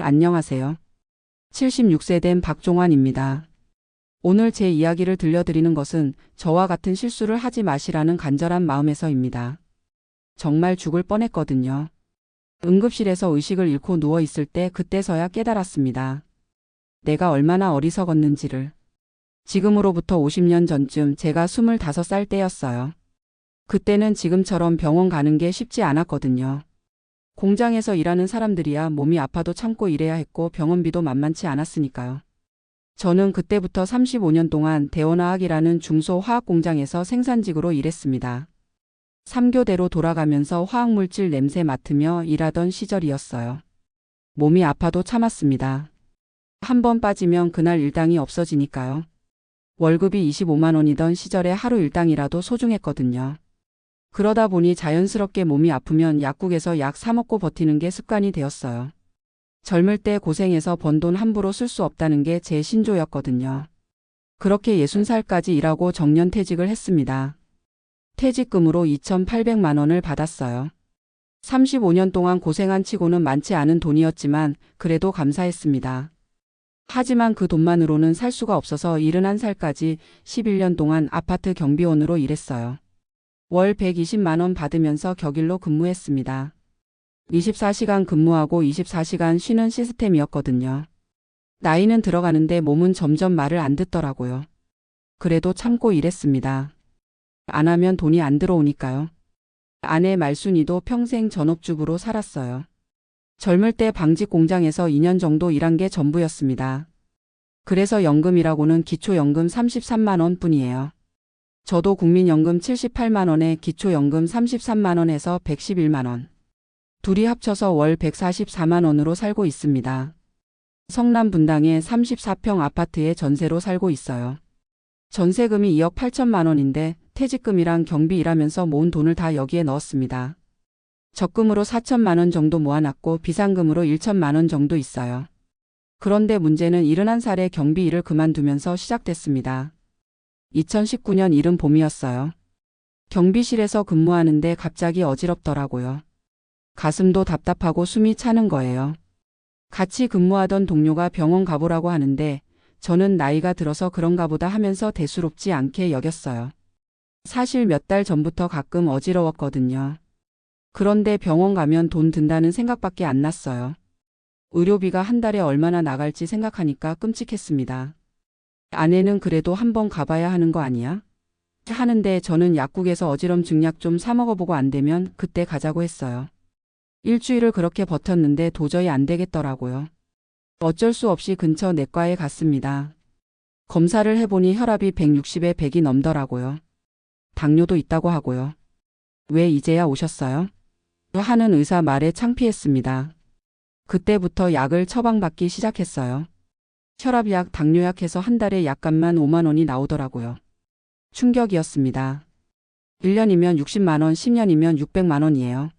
안녕하세요. 76세 된 박종환입니다. 오늘 제 이야기를 들려드리는 것은 저와 같은 실수를 하지 마시라는 간절한 마음에서입니다. 정말 죽을 뻔했거든요. 응급실에서 의식을 잃고 누워 있을 때 그때서야 깨달았습니다. 내가 얼마나 어리석었는지를. 지금으로부터 50년 전쯤 제가 25살 때였어요. 그때는 지금처럼 병원 가는 게 쉽지 않았거든요. 공장에서 일하는 사람들이야 몸이 아파도 참고 일해야 했고 병원비도 만만치 않았으니까요. 저는 그때부터 35년 동안 대원화학이라는 중소화학 공장에서 생산직으로 일했습니다. 3교대로 돌아가면서 화학물질 냄새 맡으며 일하던 시절이었어요. 몸이 아파도 참았습니다. 한 번 빠지면 그날 일당이 없어지니까요. 월급이 25만 원이던 시절에 하루 일당이라도 소중했거든요. 그러다 보니 자연스럽게 몸이 아프면 약국에서 약 사 먹고 버티는 게 습관이 되었어요. 젊을 때 고생해서 번 돈 함부로 쓸 수 없다는 게 제 신조였거든요. 그렇게 60살까지 일하고 정년퇴직을 했습니다. 퇴직금으로 2,800만 원을 받았어요. 35년 동안 고생한 치고는 많지 않은 돈이었지만 그래도 감사했습니다. 하지만 그 돈만으로는 살 수가 없어서 71살까지 11년 동안 아파트 경비원으로 일했어요. 월 120만 원 받으면서 격일로 근무했습니다. 24시간 근무하고 24시간 쉬는 시스템이었거든요. 나이는 들어가는데 몸은 점점 말을 안 듣더라고요. 그래도 참고 일했습니다. 안 하면 돈이 안 들어오니까요. 아내 말순이도 평생 전업주부로 살았어요. 젊을 때 방직 공장에서 2년 정도 일한 게 전부였습니다. 그래서 연금이라고는 기초연금 33만 원 뿐이에요. 저도 국민연금 78만 원에 기초연금 33만 원에서 111만 원. 둘이 합쳐서 월 144만 원으로 살고 있습니다. 성남 분당의 34평 아파트에 전세로 살고 있어요. 전세금이 2억 8천만 원인데 퇴직금이랑 경비 일하면서 모은 돈을 다 여기에 넣었습니다. 적금으로 4천만 원 정도 모아놨고 비상금으로 1천만 원 정도 있어요. 그런데 문제는 71살에 경비 일을 그만두면서 시작됐습니다. 2019년 이른 봄이었어요. 경비실에서 근무하는데 갑자기 어지럽더라고요. 가슴도 답답하고 숨이 차는 거예요. 같이 근무하던 동료가 병원 가보라고 하는데 저는 나이가 들어서 그런가 보다 하면서 대수롭지 않게 여겼어요. 사실 몇 달 전부터 가끔 어지러웠거든요. 그런데 병원 가면 돈 든다는 생각밖에 안 났어요. 의료비가 한 달에 얼마나 나갈지 생각하니까 끔찍했습니다. 아내는 그래도 한번 가봐야 하는 거 아니야? 하는데 저는 약국에서 어지럼 증약 좀 사 먹어보고 안 되면 그때 가자고 했어요. 일주일을 그렇게 버텼는데 도저히 안 되겠더라고요. 어쩔 수 없이 근처 내과에 갔습니다. 검사를 해보니 혈압이 160에 100이 넘더라고요. 당뇨도 있다고 하고요. 왜 이제야 오셨어요? 하는 의사 말에 창피했습니다. 그때부터 약을 처방받기 시작했어요. 혈압약, 당뇨약 해서 한 달에 약값만 5만 원이 나오더라고요. 충격이었습니다. 1년이면 60만 원, 10년이면 600만 원이에요.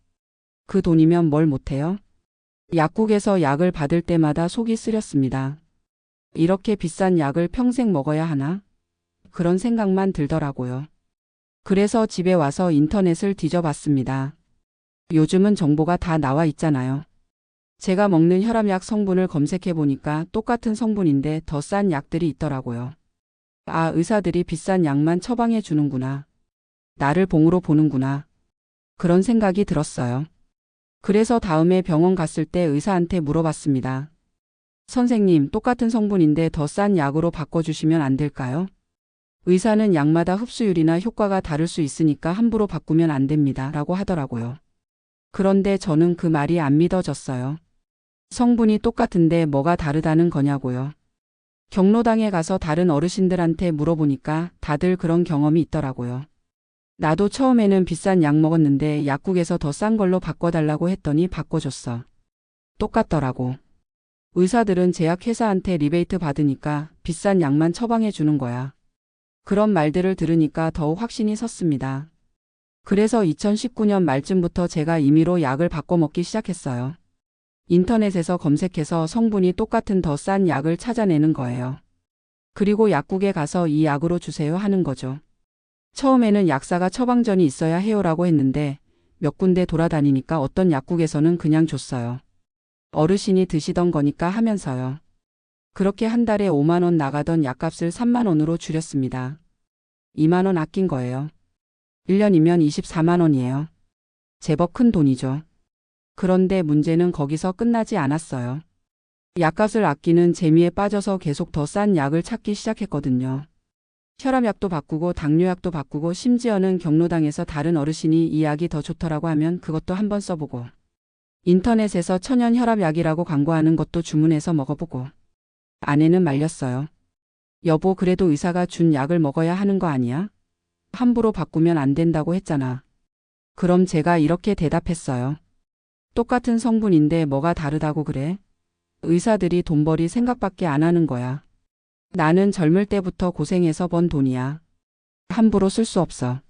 그 돈이면 뭘 못해요? 약국에서 약을 받을 때마다 속이 쓰렸습니다. 이렇게 비싼 약을 평생 먹어야 하나? 그런 생각만 들더라고요. 그래서 집에 와서 인터넷을 뒤져봤습니다. 요즘은 정보가 다 나와 있잖아요. 제가 먹는 혈압약 성분을 검색해보니까 똑같은 성분인데 더 싼 약들이 있더라고요. 아, 의사들이 비싼 약만 처방해 주는구나. 나를 봉으로 보는구나. 그런 생각이 들었어요. 그래서 다음에 병원 갔을 때 의사한테 물어봤습니다. 선생님, 똑같은 성분인데 더 싼 약으로 바꿔주시면 안 될까요? 의사는 약마다 흡수율이나 효과가 다를 수 있으니까 함부로 바꾸면 안 됩니다. 라고 하더라고요. 그런데 저는 그 말이 안 믿어졌어요. 성분이 똑같은데 뭐가 다르다는 거냐고요. 경로당에 가서 다른 어르신들한테 물어보니까 다들 그런 경험이 있더라고요. 나도 처음에는 비싼 약 먹었는데 약국에서 더 싼 걸로 바꿔달라고 했더니 바꿔줬어. 똑같더라고. 의사들은 제약회사한테 리베이트 받으니까 비싼 약만 처방해 주는 거야. 그런 말들을 들으니까 더욱 확신이 섰습니다. 그래서 2019년 말쯤부터 제가 임의로 약을 바꿔 먹기 시작했어요. 인터넷에서 검색해서 성분이 똑같은 더 싼 약을 찾아내는 거예요. 그리고 약국에 가서 이 약으로 주세요 하는 거죠. 처음에는 약사가 처방전이 있어야 해요라고 했는데 몇 군데 돌아다니니까 어떤 약국에서는 그냥 줬어요. 어르신이 드시던 거니까 하면서요. 그렇게 한 달에 5만 원 나가던 약값을 3만 원으로 줄였습니다. 2만 원 아낀 거예요. 1년이면 24만 원이에요. 제법 큰 돈이죠. 그런데 문제는 거기서 끝나지 않았어요. 약값을 아끼는 재미에 빠져서 계속 더 싼 약을 찾기 시작했거든요. 혈압약도 바꾸고 당뇨약도 바꾸고 심지어는 경로당에서 다른 어르신이 이 약이 더 좋더라고 하면 그것도 한번 써보고 인터넷에서 천연 혈압약이라고 광고하는 것도 주문해서 먹어보고 아내는 말렸어요. 여보, 그래도 의사가 준 약을 먹어야 하는 거 아니야? 함부로 바꾸면 안 된다고 했잖아. 그럼 제가 이렇게 대답했어요. 똑같은 성분인데 뭐가 다르다고 그래? 의사들이 돈벌이 생각밖에 안 하는 거야. 나는 젊을 때부터 고생해서 번 돈이야. 함부로 쓸 수 없어.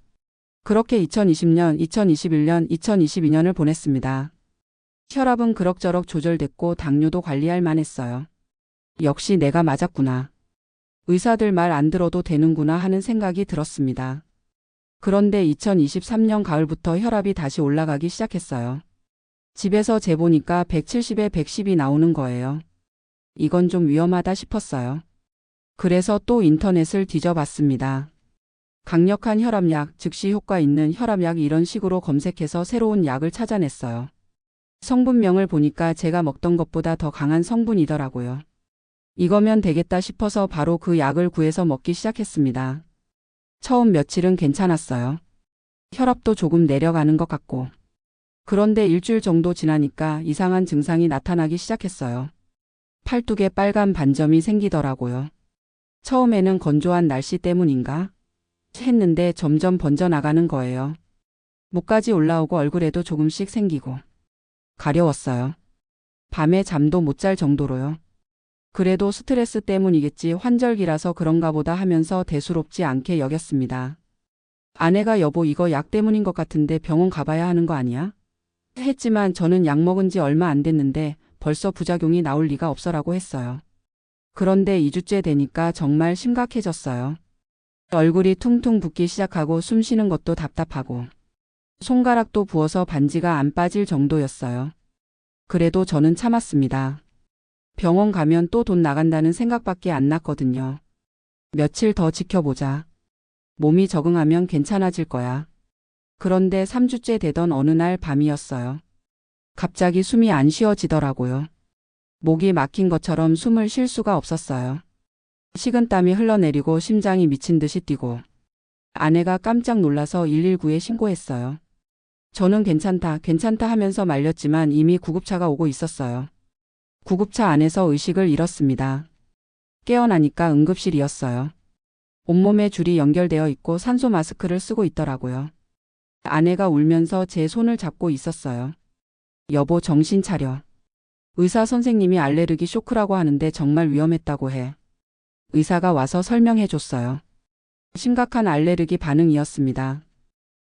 그렇게 2020년, 2021년, 2022년을 보냈습니다. 혈압은 그럭저럭 조절됐고 당뇨도 관리할 만했어요. 역시 내가 맞았구나. 의사들 말 안 들어도 되는구나 하는 생각이 들었습니다. 그런데 2023년 가을부터 혈압이 다시 올라가기 시작했어요. 집에서 재보니까 170에 110이 나오는 거예요. 이건 좀 위험하다 싶었어요. 그래서 또 인터넷을 뒤져봤습니다. 강력한 혈압약, 즉시 효과 있는 혈압약 이런 식으로 검색해서 새로운 약을 찾아냈어요. 성분명을 보니까 제가 먹던 것보다 더 강한 성분이더라고요. 이거면 되겠다 싶어서 바로 그 약을 구해서 먹기 시작했습니다. 처음 며칠은 괜찮았어요. 혈압도 조금 내려가는 것 같고. 그런데 일주일 정도 지나니까 이상한 증상이 나타나기 시작했어요. 팔뚝에 빨간 반점이 생기더라고요. 처음에는 건조한 날씨 때문인가? 했는데 점점 번져나가는 거예요. 목까지 올라오고 얼굴에도 조금씩 생기고. 가려웠어요. 밤에 잠도 못 잘 정도로요. 그래도 스트레스 때문이겠지, 환절기라서 그런가 보다 하면서 대수롭지 않게 여겼습니다. 아내가 여보, 이거 약 때문인 것 같은데 병원 가봐야 하는 거 아니야? 했지만 저는 약 먹은 지 얼마 안 됐는데 벌써 부작용이 나올 리가 없어라고 했어요. 그런데 2주째 되니까 정말 심각해졌어요. 얼굴이 퉁퉁 붓기 시작하고 숨 쉬는 것도 답답하고 손가락도 부어서 반지가 안 빠질 정도였어요. 그래도 저는 참았습니다. 병원 가면 또 돈 나간다는 생각밖에 안 났거든요. 며칠 더 지켜보자. 몸이 적응하면 괜찮아질 거야. 그런데 3주째 되던 어느 날 밤이었어요. 갑자기 숨이 안 쉬어지더라고요. 목이 막힌 것처럼 숨을 쉴 수가 없었어요. 식은땀이 흘러내리고 심장이 미친 듯이 뛰고 아내가 깜짝 놀라서 119에 신고했어요. 저는 괜찮다, 괜찮다 하면서 말렸지만 이미 구급차가 오고 있었어요. 구급차 안에서 의식을 잃었습니다. 깨어나니까 응급실이었어요. 온몸에 줄이 연결되어 있고 산소 마스크를 쓰고 있더라고요. 아내가 울면서 제 손을 잡고 있었어요. 여보, 정신 차려. 의사 선생님이 알레르기 쇼크라고 하는데 정말 위험했다고 해. 의사가 와서 설명해 줬어요. 심각한 알레르기 반응이었습니다.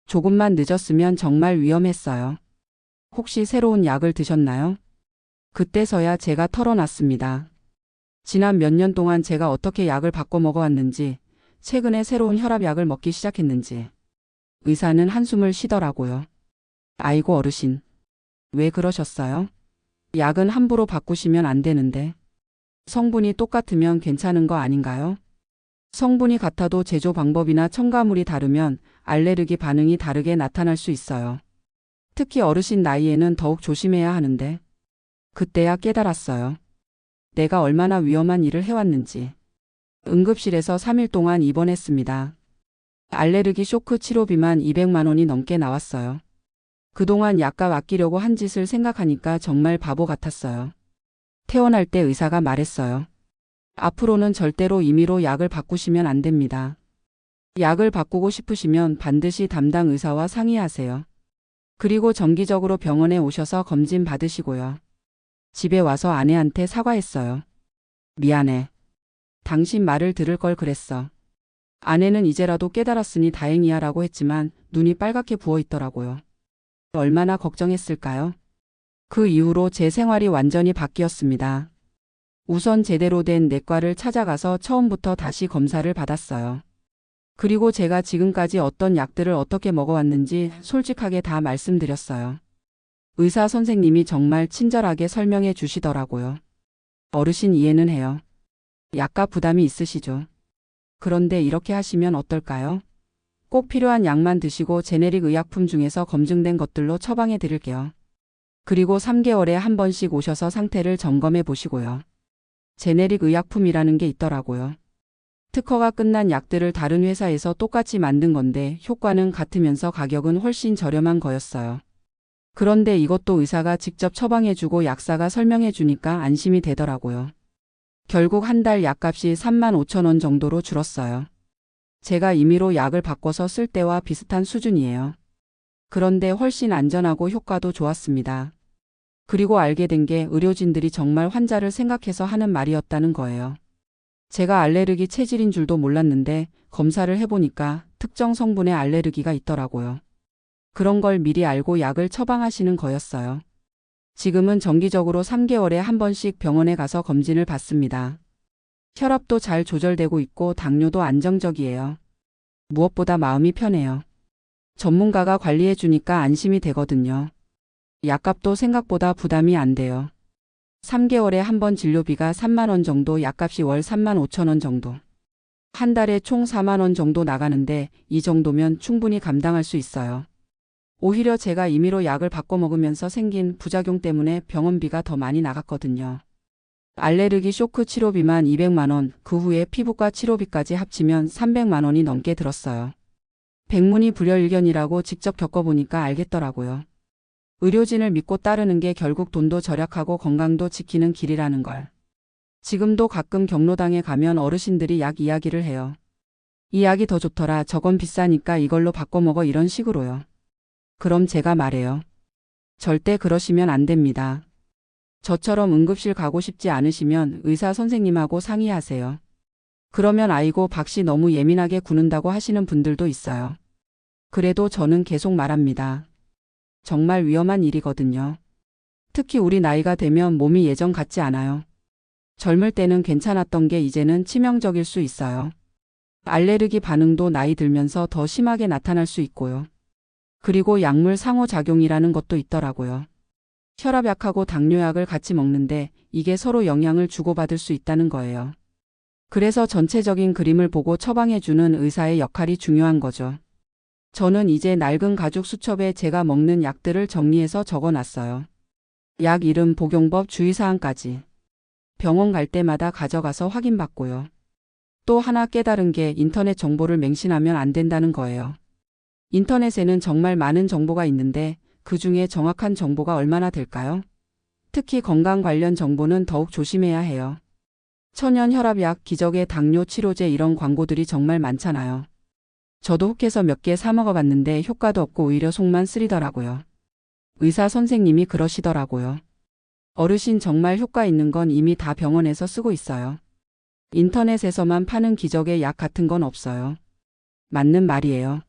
조금만 늦었으면 정말 위험했어요. 혹시 새로운 약을 드셨나요? 그때서야 제가 털어놨습니다. 지난 몇 년 동안 제가 어떻게 약을 바꿔 먹어왔는지, 최근에 새로운 혈압약을 먹기 시작했는지. 의사는 한숨을 쉬더라고요. 아이고 어르신. 왜 그러셨어요? 약은 함부로 바꾸시면 안 되는데. 성분이 똑같으면 괜찮은 거 아닌가요? 성분이 같아도 제조 방법이나 첨가물이 다르면 알레르기 반응이 다르게 나타날 수 있어요. 특히 어르신 나이에는 더욱 조심해야 하는데. 그때야 깨달았어요. 내가 얼마나 위험한 일을 해왔는지. 응급실에서 3일 동안 입원했습니다. 알레르기 쇼크 치료비만 200만 원이 넘게 나왔어요. 그동안 약값 아끼려고 한 짓을 생각하니까 정말 바보 같았어요. 퇴원할 때 의사가 말했어요. 앞으로는 절대로 임의로 약을 바꾸시면 안 됩니다. 약을 바꾸고 싶으시면 반드시 담당 의사와 상의하세요. 그리고 정기적으로 병원에 오셔서 검진 받으시고요. 집에 와서 아내한테 사과했어요. 미안해. 당신 말을 들을 걸 그랬어. 아내는 이제라도 깨달았으니 다행이야 라고 했지만 눈이 빨갛게 부어 있더라고요. 얼마나 걱정했을까요? 그 이후로 제 생활이 완전히 바뀌었습니다. 우선 제대로 된 내과를 찾아가서 처음부터 다시 검사를 받았어요. 그리고 제가 지금까지 어떤 약들을 어떻게 먹어왔는지 솔직하게 다 말씀드렸어요. 의사 선생님이 정말 친절하게 설명해 주시더라고요. 어르신 이해는 해요. 약값 부담이 있으시죠. 그런데 이렇게 하시면 어떨까요? 꼭 필요한 약만 드시고 제네릭 의약품 중에서 검증된 것들로 처방해 드릴게요. 그리고 3개월에 한 번씩 오셔서 상태를 점검해 보시고요. 제네릭 의약품이라는 게 있더라고요. 특허가 끝난 약들을 다른 회사에서 똑같이 만든 건데 효과는 같으면서 가격은 훨씬 저렴한 거였어요. 그런데 이것도 의사가 직접 처방해주고 약사가 설명해주니까 안심이 되더라고요. 결국 한 달 약값이 35,000원 정도로 줄었어요. 제가 임의로 약을 바꿔서 쓸 때와 비슷한 수준이에요. 그런데 훨씬 안전하고 효과도 좋았습니다. 그리고 알게 된 게 의료진들이 정말 환자를 생각해서 하는 말이었다는 거예요. 제가 알레르기 체질인 줄도 몰랐는데 검사를 해보니까 특정 성분에 알레르기가 있더라고요. 그런 걸 미리 알고 약을 처방하시는 거였어요. 지금은 정기적으로 3개월에 한 번씩 병원에 가서 검진을 받습니다. 혈압도 잘 조절되고 있고 당뇨도 안정적이에요. 무엇보다 마음이 편해요. 전문가가 관리해 주니까 안심이 되거든요. 약값도 생각보다 부담이 안 돼요. 3개월에 한 번 진료비가 3만 원 정도, 약값이 월 35,000원 정도. 한 달에 총 4만 원 정도 나가는데 이 정도면 충분히 감당할 수 있어요. 오히려 제가 임의로 약을 바꿔 먹으면서 생긴 부작용 때문에 병원비가 더 많이 나갔거든요. 알레르기 쇼크 치료비만 200만 원, 그 후에 피부과 치료비까지 합치면 300만 원이 넘게 들었어요. 백문이 불여일견이라고 직접 겪어보니까 알겠더라고요. 의료진을 믿고 따르는 게 결국 돈도 절약하고 건강도 지키는 길이라는 걸. 지금도 가끔 경로당에 가면 어르신들이 약 이야기를 해요. 이 약이 더 좋더라, 저건 비싸니까 이걸로 바꿔 먹어, 이런 식으로요. 그럼 제가 말해요. 절대 그러시면 안 됩니다. 저처럼 응급실 가고 싶지 않으시면 의사 선생님하고 상의하세요. 그러면 아이고 박씨 너무 예민하게 구는다고 하시는 분들도 있어요. 그래도 저는 계속 말합니다. 정말 위험한 일이거든요. 특히 우리 나이가 되면 몸이 예전 같지 않아요. 젊을 때는 괜찮았던 게 이제는 치명적일 수 있어요. 알레르기 반응도 나이 들면서 더 심하게 나타날 수 있고요. 그리고 약물 상호작용이라는 것도 있더라고요. 혈압약하고 당뇨약을 같이 먹는데 이게 서로 영향을 주고받을 수 있다는 거예요. 그래서 전체적인 그림을 보고 처방해주는 의사의 역할이 중요한 거죠. 저는 이제 낡은 가죽 수첩에 제가 먹는 약들을 정리해서 적어놨어요. 약 이름, 복용법, 주의사항까지. 병원 갈 때마다 가져가서 확인받고요. 또 하나 깨달은 게 인터넷 정보를 맹신하면 안 된다는 거예요. 인터넷에는 정말 많은 정보가 있는데 그 중에 정확한 정보가 얼마나 될까요? 특히 건강 관련 정보는 더욱 조심해야 해요. 천연 혈압약, 기적의 당뇨 치료제 이런 광고들이 정말 많잖아요. 저도 혹해서 몇 개 사 먹어봤는데 효과도 없고 오히려 속만 쓰리더라고요. 의사 선생님이 그러시더라고요. 어르신 정말 효과 있는 건 이미 다 병원에서 쓰고 있어요. 인터넷에서만 파는 기적의 약 같은 건 없어요. 맞는 말이에요.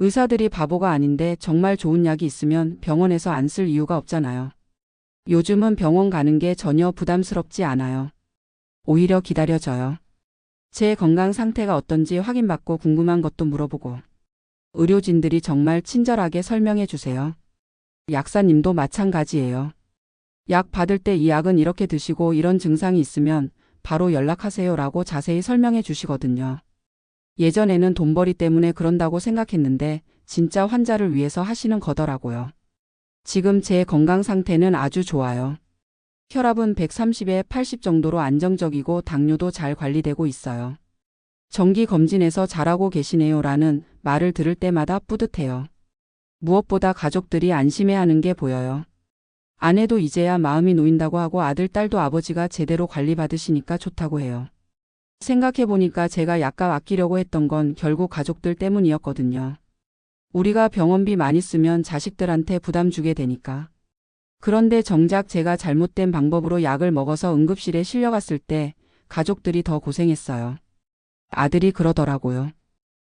의사들이 바보가 아닌데 정말 좋은 약이 있으면 병원에서 안 쓸 이유가 없잖아요. 요즘은 병원 가는 게 전혀 부담스럽지 않아요. 오히려 기다려져요. 제 건강 상태가 어떤지 확인받고 궁금한 것도 물어보고. 의료진들이 정말 친절하게 설명해 주세요. 약사님도 마찬가지예요. 약 받을 때 이 약은 이렇게 드시고 이런 증상이 있으면 바로 연락하세요 라고 자세히 설명해 주시거든요. 예전에는 돈벌이 때문에 그런다고 생각했는데 진짜 환자를 위해서 하시는 거더라고요. 지금 제 건강 상태는 아주 좋아요. 혈압은 130에 80 정도로 안정적이고 당뇨도 잘 관리되고 있어요. 정기 검진에서 잘하고 계시네요 라는 말을 들을 때마다 뿌듯해요. 무엇보다 가족들이 안심해하는 게 보여요. 아내도 이제야 마음이 놓인다고 하고 아들, 딸도 아버지가 제대로 관리받으시니까 좋다고 해요. 생각해보니까 제가 약값 아끼려고 했던 건 결국 가족들 때문이었거든요. 우리가 병원비 많이 쓰면 자식들한테 부담 주게 되니까. 그런데 정작 제가 잘못된 방법으로 약을 먹어서 응급실에 실려갔을 때 가족들이 더 고생했어요. 아들이 그러더라고요.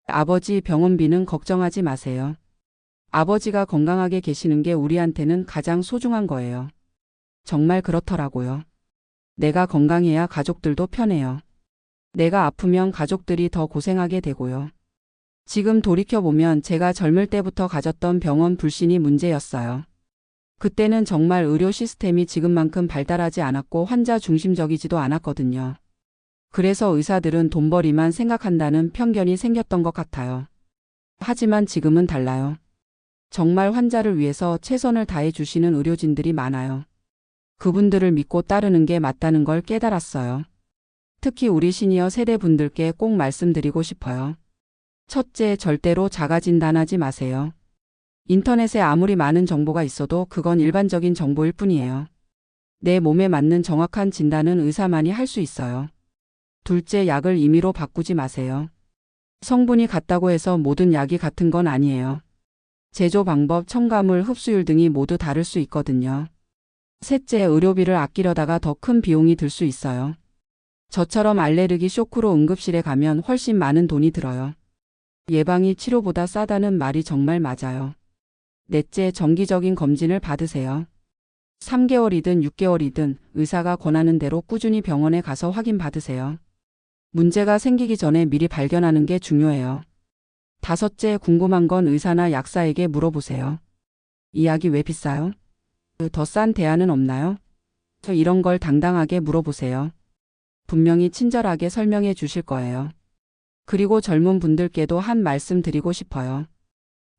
아버지, 병원비는 걱정하지 마세요. 아버지가 건강하게 계시는 게 우리한테는 가장 소중한 거예요. 정말 그렇더라고요. 내가 건강해야 가족들도 편해요. 내가 아프면 가족들이 더 고생하게 되고요. 지금 돌이켜보면 제가 젊을 때부터 가졌던 병원 불신이 문제였어요. 그때는 정말 의료 시스템이 지금만큼 발달하지 않았고 환자 중심적이지도 않았거든요. 그래서 의사들은 돈벌이만 생각한다는 편견이 생겼던 것 같아요. 하지만 지금은 달라요. 정말 환자를 위해서 최선을 다해 주시는 의료진들이 많아요. 그분들을 믿고 따르는 게 맞다는 걸 깨달았어요. 특히 우리 시니어 세대 분들께 꼭 말씀드리고 싶어요. 첫째, 절대로 자가 진단하지 마세요. 인터넷에 아무리 많은 정보가 있어도 그건 일반적인 정보일 뿐이에요. 내 몸에 맞는 정확한 진단은 의사만이 할 수 있어요. 둘째, 약을 임의로 바꾸지 마세요. 성분이 같다고 해서 모든 약이 같은 건 아니에요. 제조 방법, 첨가물, 흡수율 등이 모두 다를 수 있거든요. 셋째, 의료비를 아끼려다가 더 큰 비용이 들 수 있어요. 저처럼 알레르기 쇼크로 응급실에 가면 훨씬 많은 돈이 들어요. 예방이 치료보다 싸다는 말이 정말 맞아요. 넷째, 정기적인 검진을 받으세요. 3개월이든 6개월이든 의사가 권하는 대로 꾸준히 병원에 가서 확인 받으세요. 문제가 생기기 전에 미리 발견하는 게 중요해요. 다섯째, 궁금한 건 의사나 약사에게 물어보세요. 이 약이 왜 비싸요? 더 싼 대안은 없나요? 이런 걸 당당하게 물어보세요. 분명히 친절하게 설명해 주실 거예요. 그리고 젊은 분들께도 한 말씀 드리고 싶어요.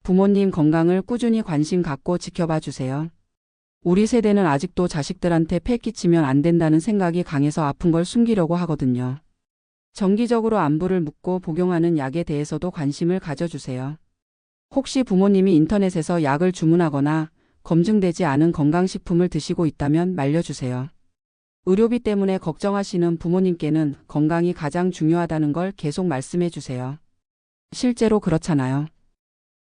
부모님 건강을 꾸준히 관심 갖고 지켜봐 주세요. 우리 세대는 아직도 자식들한테 패 끼치면 안 된다는 생각이 강해서 아픈 걸 숨기려고 하거든요. 정기적으로 안부를 묻고 복용하는 약에 대해서도 관심을 가져주세요. 혹시 부모님이 인터넷에서 약을 주문하거나 검증되지 않은 건강식품을 드시고 있다면 말려주세요. 의료비 때문에 걱정하시는 부모님께는 건강이 가장 중요하다는 걸 계속 말씀해 주세요. 실제로 그렇잖아요.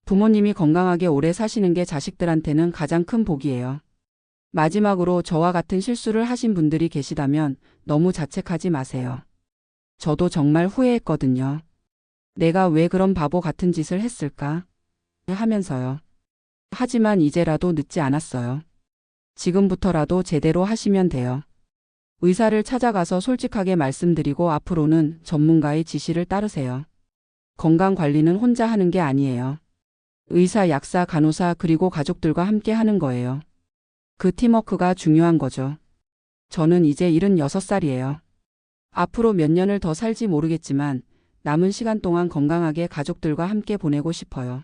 부모님이 건강하게 오래 사시는 게 자식들한테는 가장 큰 복이에요. 마지막으로 저와 같은 실수를 하신 분들이 계시다면 너무 자책하지 마세요. 저도 정말 후회했거든요. 내가 왜 그런 바보 같은 짓을 했을까? 하면서요. 하지만 이제라도 늦지 않았어요. 지금부터라도 제대로 하시면 돼요. 의사를 찾아가서 솔직하게 말씀드리고 앞으로는 전문가의 지시를 따르세요. 건강관리는 혼자 하는 게 아니에요. 의사, 약사, 간호사 그리고 가족들과 함께 하는 거예요. 그 팀워크가 중요한 거죠. 저는 이제 76살이에요. 앞으로 몇 년을 더 살지 모르겠지만 남은 시간 동안 건강하게 가족들과 함께 보내고 싶어요.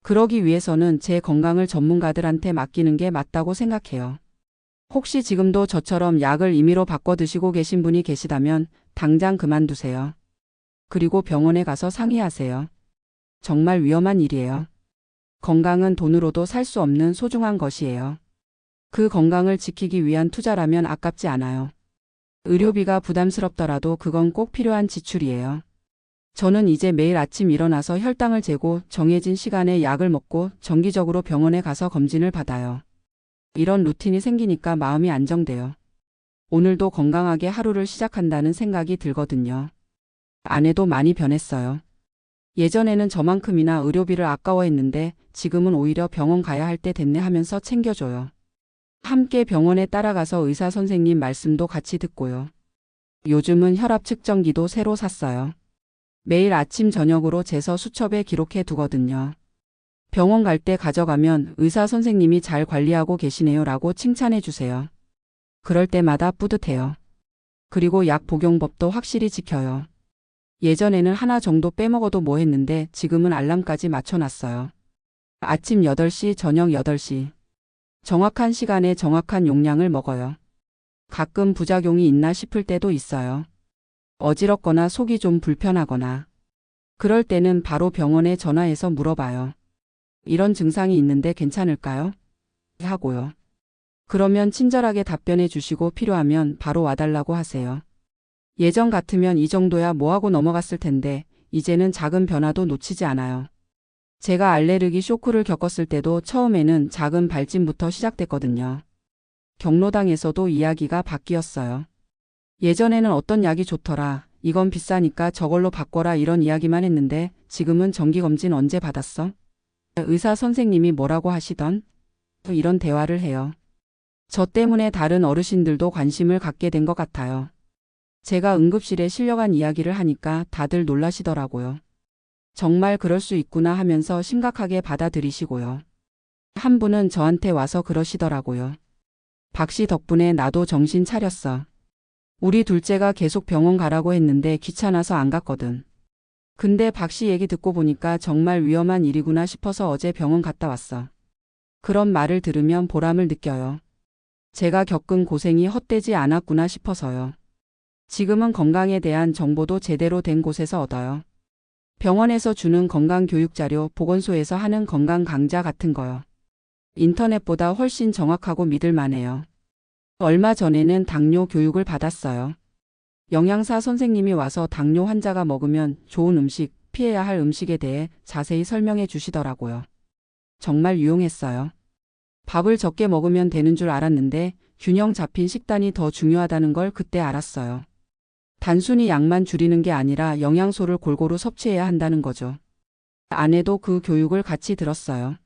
그러기 위해서는 제 건강을 전문가들한테 맡기는 게 맞다고 생각해요. 혹시 지금도 저처럼 약을 임의로 바꿔 드시고 계신 분이 계시다면 당장 그만두세요. 그리고 병원에 가서 상의하세요. 정말 위험한 일이에요. 건강은 돈으로도 살 수 없는 소중한 것이에요. 그 건강을 지키기 위한 투자라면 아깝지 않아요. 의료비가 부담스럽더라도 그건 꼭 필요한 지출이에요. 저는 이제 매일 아침 일어나서 혈당을 재고 정해진 시간에 약을 먹고 정기적으로 병원에 가서 검진을 받아요. 이런 루틴이 생기니까 마음이 안정돼요. 오늘도 건강하게 하루를 시작한다는 생각이 들거든요. 아내도 많이 변했어요. 예전에는 저만큼이나 의료비를 아까워했는데 지금은 오히려 병원 가야 할 때 됐네 하면서 챙겨줘요. 함께 병원에 따라가서 의사 선생님 말씀도 같이 듣고요. 요즘은 혈압 측정기도 새로 샀어요. 매일 아침 저녁으로 재서 수첩에 기록해 두거든요. 병원 갈 때 가져가면 의사 선생님이 잘 관리하고 계시네요 라고 칭찬해 주세요. 그럴 때마다 뿌듯해요. 그리고 약 복용법도 확실히 지켜요. 예전에는 하나 정도 빼먹어도 뭐 했는데 지금은 알람까지 맞춰놨어요. 아침 8시, 저녁 8시. 정확한 시간에 정확한 용량을 먹어요. 가끔 부작용이 있나 싶을 때도 있어요. 어지럽거나 속이 좀 불편하거나. 그럴 때는 바로 병원에 전화해서 물어봐요. 이런 증상이 있는데 괜찮을까요? 하고요. 그러면 친절하게 답변해 주시고 필요하면 바로 와달라고 하세요. 예전 같으면 이 정도야 뭐하고 넘어갔을 텐데 이제는 작은 변화도 놓치지 않아요. 제가 알레르기 쇼크를 겪었을 때도 처음에는 작은 발진부터 시작됐거든요. 경로당에서도 이야기가 바뀌었어요. 예전에는 어떤 약이 좋더라, 이건 비싸니까 저걸로 바꿔라 이런 이야기만 했는데 지금은 정기검진 언제 받았어? 의사 선생님이 뭐라고 하시던? 이런 대화를 해요. 저 때문에 다른 어르신들도 관심을 갖게 된 것 같아요. 제가 응급실에 실려간 이야기를 하니까 다들 놀라시더라고요. 정말 그럴 수 있구나 하면서 심각하게 받아들이시고요. 한 분은 저한테 와서 그러시더라고요. 박 씨 덕분에 나도 정신 차렸어. 우리 둘째가 계속 병원 가라고 했는데 귀찮아서 안 갔거든. 근데 박 씨 얘기 듣고 보니까 정말 위험한 일이구나 싶어서 어제 병원 갔다 왔어. 그런 말을 들으면 보람을 느껴요. 제가 겪은 고생이 헛되지 않았구나 싶어서요. 지금은 건강에 대한 정보도 제대로 된 곳에서 얻어요. 병원에서 주는 건강교육자료, 보건소에서 하는 건강 강좌 같은 거요. 인터넷보다 훨씬 정확하고 믿을 만해요. 얼마 전에는 당뇨 교육을 받았어요. 영양사 선생님이 와서 당뇨 환자가 먹으면 좋은 음식, 피해야 할 음식에 대해 자세히 설명해 주시더라고요. 정말 유용했어요. 밥을 적게 먹으면 되는 줄 알았는데 균형 잡힌 식단이 더 중요하다는 걸 그때 알았어요. 단순히 양만 줄이는 게 아니라 영양소를 골고루 섭취해야 한다는 거죠. 아내도 그 교육을 같이 들었어요.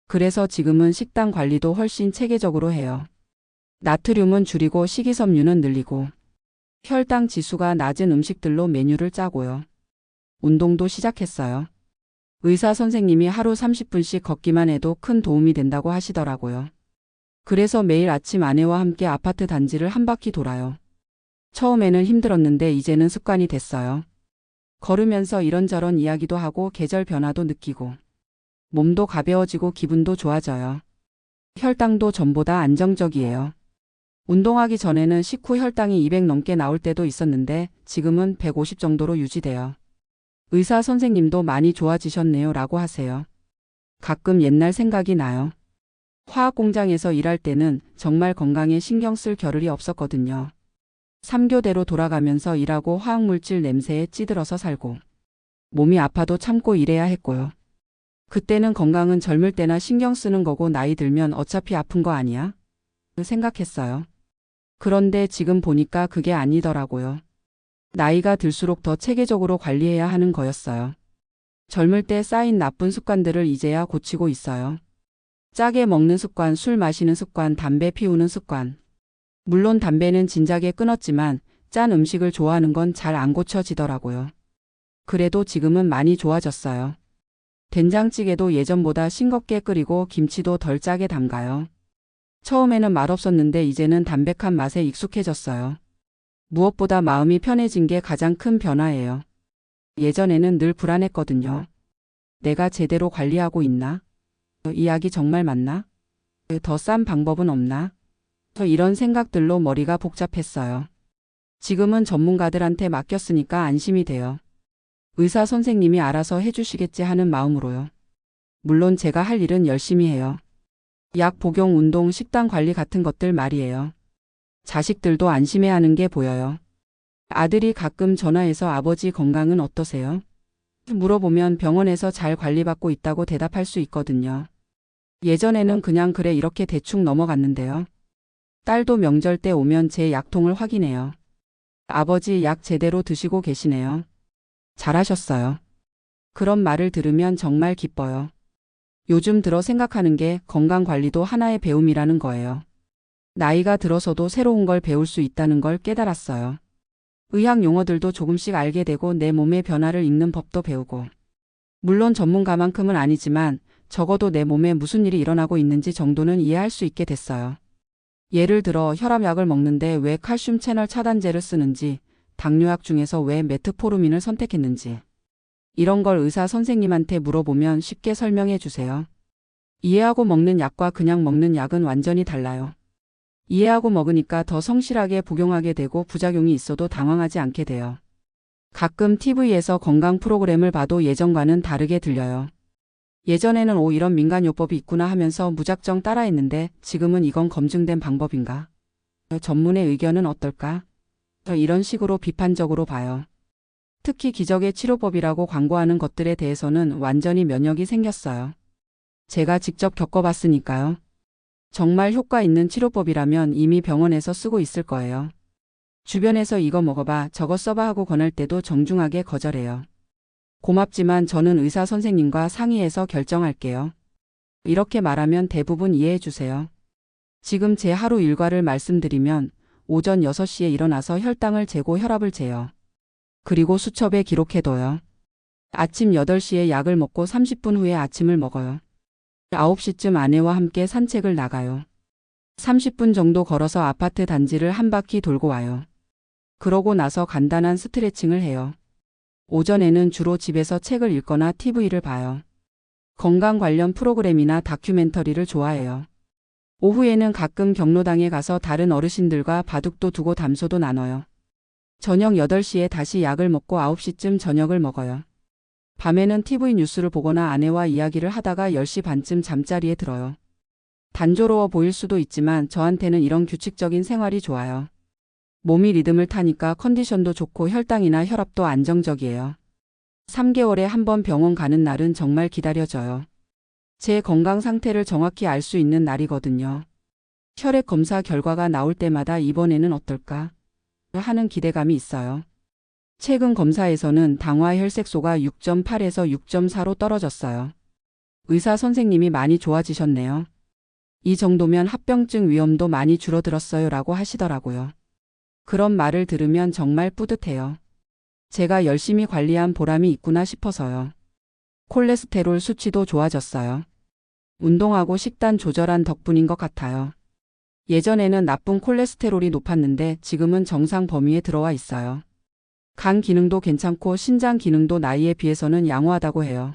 그래서 지금은 식단 관리도 훨씬 체계적으로 해요. 나트륨은 줄이고 식이섬유는 늘리고 혈당 지수가 낮은 음식들로 메뉴를 짜고요. 운동도 시작했어요. 의사 선생님이 하루 30분씩 걷기만 해도 큰 도움이 된다고 하시더라고요. 그래서 매일 아침 아내와 함께 아파트 단지를 한 바퀴 돌아요. 처음에는 힘들었는데 이제는 습관이 됐어요. 걸으면서 이런저런 이야기도 하고 계절 변화도 느끼고 몸도 가벼워지고 기분도 좋아져요. 혈당도 전보다 안정적이에요. 운동하기 전에는 식후 혈당이 200 넘게 나올 때도 있었는데 지금은 150 정도로 유지돼요. 의사 선생님도 많이 좋아지셨네요 라고 하세요. 가끔 옛날 생각이 나요. 화학 공장에서 일할 때는 정말 건강에 신경 쓸 겨를이 없었거든요. 3교대로 돌아가면서 일하고 화학물질 냄새에 찌들어서 살고 몸이 아파도 참고 일해야 했고요. 그때는 건강은 젊을 때나 신경 쓰는 거고 나이 들면 어차피 아픈 거 아니야? 생각했어요. 그런데 지금 보니까 그게 아니더라고요. 나이가 들수록 더 체계적으로 관리해야 하는 거였어요. 젊을 때 쌓인 나쁜 습관들을 이제야 고치고 있어요. 짜게 먹는 습관, 술 마시는 습관, 담배 피우는 습관. 물론 담배는 진작에 끊었지만 짠 음식을 좋아하는 건 잘 안 고쳐지더라고요. 그래도 지금은 많이 좋아졌어요. 된장찌개도 예전보다 싱겁게 끓이고 김치도 덜 짜게 담가요. 처음에는 맛없었는데 이제는 담백한 맛에 익숙해졌어요. 무엇보다 마음이 편해진 게 가장 큰 변화예요. 예전에는 늘 불안했거든요. 내가 제대로 관리하고 있나? 이 약이 정말 맞나? 더 싼 방법은 없나? 이런 생각들로 머리가 복잡했어요. 지금은 전문가들한테 맡겼으니까 안심이 돼요. 의사 선생님이 알아서 해주시겠지 하는 마음으로요. 물론 제가 할 일은 열심히 해요. 약 복용, 운동, 식단 관리 같은 것들 말이에요. 자식들도 안심해하는 게 보여요. 아들이 가끔 전화해서 아버지 건강은 어떠세요? 물어보면 병원에서 잘 관리받고 있다고 대답할 수 있거든요. 예전에는 그냥 그래 이렇게 대충 넘어갔는데요. 딸도 명절 때 오면 제 약통을 확인해요. 아버지 약 제대로 드시고 계시네요. 잘하셨어요. 그런 말을 들으면 정말 기뻐요. 요즘 들어 생각하는 게 건강관리도 하나의 배움이라는 거예요. 나이가 들어서도 새로운 걸 배울 수 있다는 걸 깨달았어요. 의학 용어들도 조금씩 알게 되고 내 몸의 변화를 읽는 법도 배우고. 물론 전문가만큼은 아니지만 적어도 내 몸에 무슨 일이 일어나고 있는지 정도는 이해할 수 있게 됐어요. 예를 들어 혈압약을 먹는데 왜 칼슘 채널 차단제를 쓰는지, 당뇨약 중에서 왜 메트포르민을 선택했는지. 이런 걸 의사 선생님한테 물어보면 쉽게 설명해 주세요. 이해하고 먹는 약과 그냥 먹는 약은 완전히 달라요. 이해하고 먹으니까 더 성실하게 복용하게 되고 부작용이 있어도 당황하지 않게 돼요. 가끔 TV에서 건강 프로그램을 봐도 예전과는 다르게 들려요. 예전에는 이런 민간요법이 있구나 하면서 무작정 따라했는데 지금은 이건 검증된 방법인가? 전문의 의견은 어떨까? 이런 식으로 비판적으로 봐요. 특히 기적의 치료법이라고 광고하는 것들에 대해서는 완전히 면역이 생겼어요. 제가 직접 겪어봤으니까요. 정말 효과 있는 치료법이라면 이미 병원에서 쓰고 있을 거예요. 주변에서 이거 먹어봐, 저거 써봐 하고 권할 때도 정중하게 거절해요. 고맙지만 저는 의사 선생님과 상의해서 결정할게요. 이렇게 말하면 대부분 이해해 주세요. 지금 제 하루 일과를 말씀드리면 오전 6시에 일어나서 혈당을 재고 혈압을 재요. 그리고 수첩에 기록해둬요. 아침 8시에 약을 먹고 30분 후에 아침을 먹어요. 9시쯤 아내와 함께 산책을 나가요. 30분 정도 걸어서 아파트 단지를 한 바퀴 돌고 와요. 그러고 나서 간단한 스트레칭을 해요. 오전에는 주로 집에서 책을 읽거나 TV를 봐요. 건강 관련 프로그램이나 다큐멘터리를 좋아해요. 오후에는 가끔 경로당에 가서 다른 어르신들과 바둑도 두고 담소도 나눠요. 저녁 8시에 다시 약을 먹고 9시쯤 저녁을 먹어요. 밤에는 TV 뉴스를 보거나 아내와 이야기를 하다가 10시 반쯤 잠자리에 들어요. 단조로워 보일 수도 있지만 저한테는 이런 규칙적인 생활이 좋아요. 몸이 리듬을 타니까 컨디션도 좋고 혈당이나 혈압도 안정적이에요. 3개월에 한 번 병원 가는 날은 정말 기다려져요. 제 건강 상태를 정확히 알 수 있는 날이거든요. 혈액 검사 결과가 나올 때마다 이번에는 어떨까 하는 기대감이 있어요. 최근 검사에서는 당화 혈색소가 6.8에서 6.4로 떨어졌어요. 의사 선생님이 많이 좋아지셨네요. 이 정도면 합병증 위험도 많이 줄어들었어요 라고 하시더라고요. 그런 말을 들으면 정말 뿌듯해요. 제가 열심히 관리한 보람이 있구나 싶어서요. 콜레스테롤 수치도 좋아졌어요. 운동하고 식단 조절한 덕분인 것 같아요. 예전에는 나쁜 콜레스테롤이 높았는데 지금은 정상 범위에 들어와 있어요. 간 기능도 괜찮고 신장 기능도 나이에 비해서는 양호하다고 해요.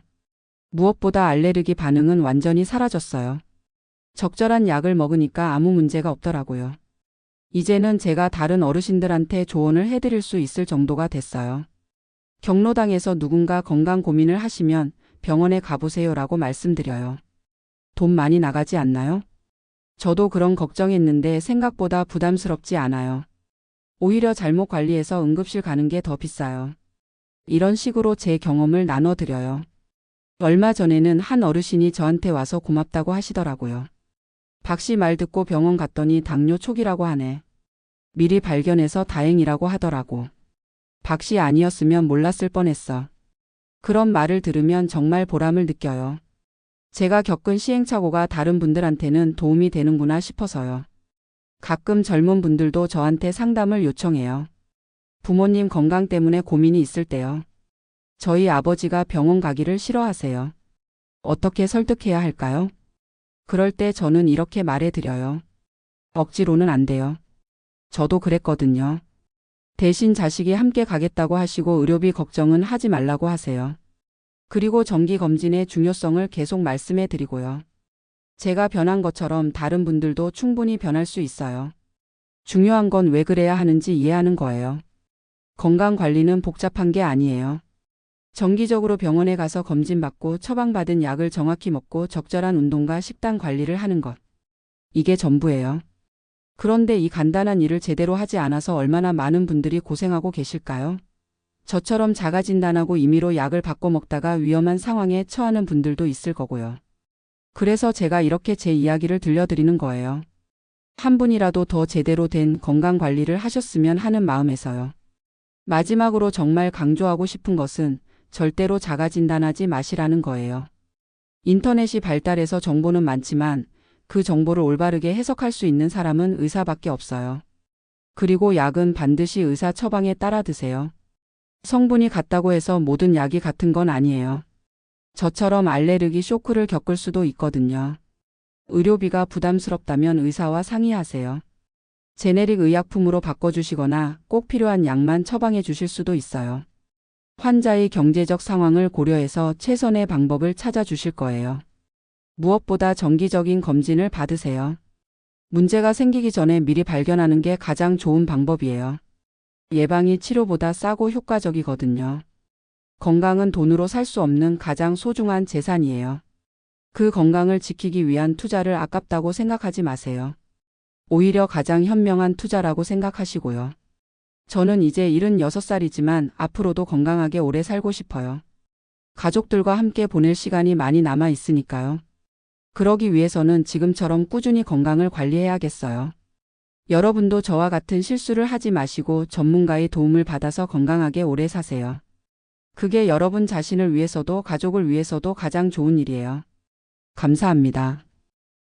무엇보다 알레르기 반응은 완전히 사라졌어요. 적절한 약을 먹으니까 아무 문제가 없더라고요. 이제는 제가 다른 어르신들한테 조언을 해드릴 수 있을 정도가 됐어요. 경로당에서 누군가 건강 고민을 하시면 병원에 가보세요라고 말씀드려요. 돈 많이 나가지 않나요? 저도 그런 걱정했는데 생각보다 부담스럽지 않아요. 오히려 잘못 관리해서 응급실 가는 게 더 비싸요. 이런 식으로 제 경험을 나눠드려요. 얼마 전에는 한 어르신이 저한테 와서 고맙다고 하시더라고요. 박 씨 말 듣고 병원 갔더니 당뇨 초기라고 하네. 미리 발견해서 다행이라고 하더라고. 박 씨 아니었으면 몰랐을 뻔했어. 그런 말을 들으면 정말 보람을 느껴요. 제가 겪은 시행착오가 다른 분들한테는 도움이 되는구나 싶어서요. 가끔 젊은 분들도 저한테 상담을 요청해요. 부모님 건강 때문에 고민이 있을 때요. 저희 아버지가 병원 가기를 싫어하세요. 어떻게 설득해야 할까요? 그럴 때 저는 이렇게 말해드려요. 억지로는 안 돼요. 저도 그랬거든요. 대신 자식이 함께 가겠다고 하시고 의료비 걱정은 하지 말라고 하세요. 그리고 정기검진의 중요성을 계속 말씀해 드리고요. 제가 변한 것처럼 다른 분들도 충분히 변할 수 있어요. 중요한 건 왜 그래야 하는지 이해하는 거예요. 건강관리는 복잡한 게 아니에요. 정기적으로 병원에 가서 검진받고 처방받은 약을 정확히 먹고 적절한 운동과 식단 관리를 하는 것. 이게 전부예요. 그런데 이 간단한 일을 제대로 하지 않아서 얼마나 많은 분들이 고생하고 계실까요? 저처럼 자가진단하고 임의로 약을 바꿔 먹다가 위험한 상황에 처하는 분들도 있을 거고요. 그래서 제가 이렇게 제 이야기를 들려드리는 거예요. 한 분이라도 더 제대로 된 건강관리를 하셨으면 하는 마음에서요. 마지막으로 정말 강조하고 싶은 것은 절대로 자가진단하지 마시라는 거예요. 인터넷이 발달해서 정보는 많지만 그 정보를 올바르게 해석할 수 있는 사람은 의사밖에 없어요. 그리고 약은 반드시 의사 처방에 따라 드세요. 성분이 같다고 해서 모든 약이 같은 건 아니에요. 저처럼 알레르기 쇼크를 겪을 수도 있거든요. 의료비가 부담스럽다면 의사와 상의하세요. 제네릭 의약품으로 바꿔주시거나 꼭 필요한 약만 처방해 주실 수도 있어요. 환자의 경제적 상황을 고려해서 최선의 방법을 찾아주실 거예요. 무엇보다 정기적인 검진을 받으세요. 문제가 생기기 전에 미리 발견하는 게 가장 좋은 방법이에요. 예방이 치료보다 싸고 효과적이거든요. 건강은 돈으로 살 수 없는 가장 소중한 재산이에요. 그 건강을 지키기 위한 투자를 아깝다고 생각하지 마세요. 오히려 가장 현명한 투자라고 생각하시고요. 저는 이제 76살이지만 앞으로도 건강하게 오래 살고 싶어요. 가족들과 함께 보낼 시간이 많이 남아 있으니까요. 그러기 위해서는 지금처럼 꾸준히 건강을 관리해야겠어요. 여러분도 저와 같은 실수를 하지 마시고 전문가의 도움을 받아서 건강하게 오래 사세요. 그게 여러분 자신을 위해서도 가족을 위해서도 가장 좋은 일이에요. 감사합니다.